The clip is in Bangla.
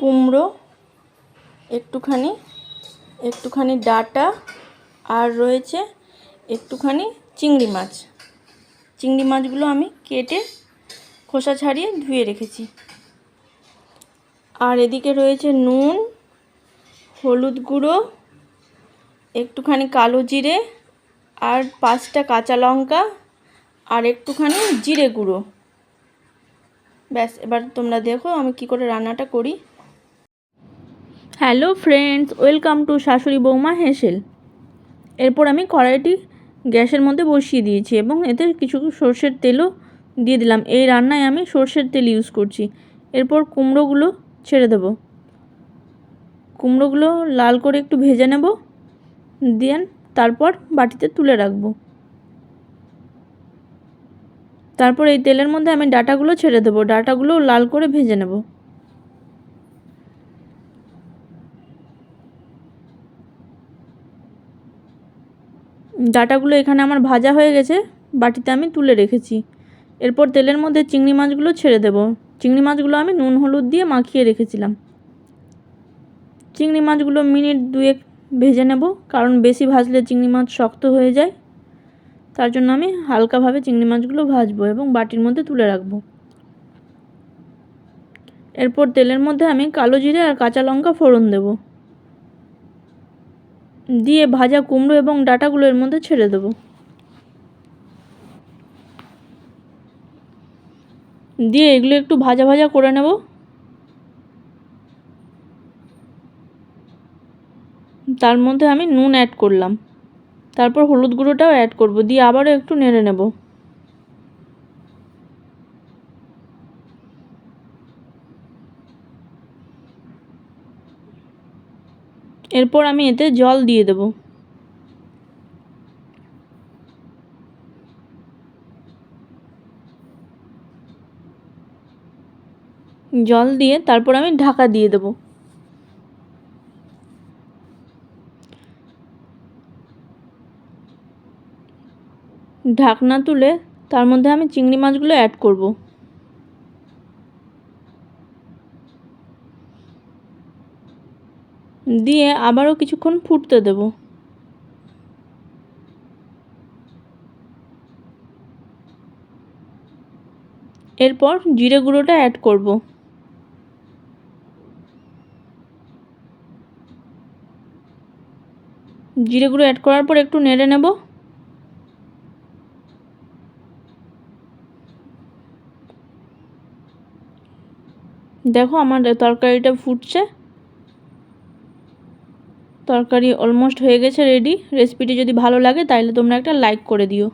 কুমড়ো, একটুখানি ডাঁটা, আর রয়েছে একটুখানি চিংড়ি মাছ। চিংড়ি মাছগুলো আমি কেটে খোসা ছাড়িয়ে ধুয়ে রেখেছি। আর এদিকে রয়েছে নুন, হলুদ গুঁড়ো, একটুখানি কালো জিরে, আর 5টা কাঁচা লঙ্কা, আর একটুখানি জিরে গুঁড়ো। ব্যাস, এবার তোমরা দেখো আমি কি করে রান্নাটা করি। হ্যালো ফ্রেন্ডস, ওয়েলকাম টু শাশুড়ি বৌমা হেসেল। এরপর আমি কড়াইটি গ্যাসের মধ্যে বসিয়ে দিয়েছি এবং এতে কিছু সর্ষের তেলও দিয়ে দিলাম। এই রান্নায় আমি সর্ষের তেল ইউজ করছি। এরপর কুমড়োগুলো ছেড়ে দেব। কুমড়োগুলো লাল করে একটু ভেজে নেব, দিয়ে তারপর বাটিতে তুলে রাখবো। তারপর এই তেলের মধ্যে আমি ডাঁটাগুলো ছেড়ে দেবো। ডাঁটাগুলো লাল করে ভেজে নেব। ডাঁটাগুলো এখানে আমার ভাজা হয়ে গেছে, বাটিতে আমি তুলে রেখেছি। এরপর তেলের মধ্যে চিংড়ি মাছগুলো ছেড়ে দেব। চিংড়ি মাছগুলো আমি নুন হলুদ দিয়ে মাখিয়ে রেখেছিলাম। চিংড়ি মাছগুলো মিনিট 2 ভেজে নেব, কারণ বেশি ভাজলে চিংড়ি মাছ শক্ত হয়ে যায়। তার জন্য আমি হালকাভাবে চিংড়ি মাছগুলো ভাজবো এবং বাটির মধ্যে তুলে রাখবো। এরপর তেলের মধ্যে আমি কালো জিরে আর কাঁচা লঙ্কা ফোড়ন দেব, দিয়ে ভাজা কুমড়ো এবং ডাঁটাগুলো এর মধ্যে ছেড়ে দেব। দিয়ে এগুলো একটু ভাজা ভাজা করে নেব। তার মধ্যে আমি নুন অ্যাড করলাম, তারপর হলুদ গুঁড়োটাও অ্যাড করব, দিয়ে আবারও একটু নেড়ে নেব। এরপর আমি এতে জল দিয়ে দেব। জল দিয়ে তারপর আমি ঢাকা দিয়ে দেব। ঢাকনা তুলে তার মধ্যে আমি চিংড়ি মাছগুলো অ্যাড করব। দিয়ে আবারও কিছুক্ষণ ফুটতে দেব। এরপর জিরে গুঁড়োটা অ্যাড করব। জিরে গুঁড়ো অ্যাড করার পর একটু নেড়ে নেব। দেখো আমার তরকারিটা ফুটছে। তরকারি অলমোস্ট হয়ে গেছে রেডি। রেসিপিটি যদি ভালো লাগে তাহলে তোমরা একটা লাইক করে দিও।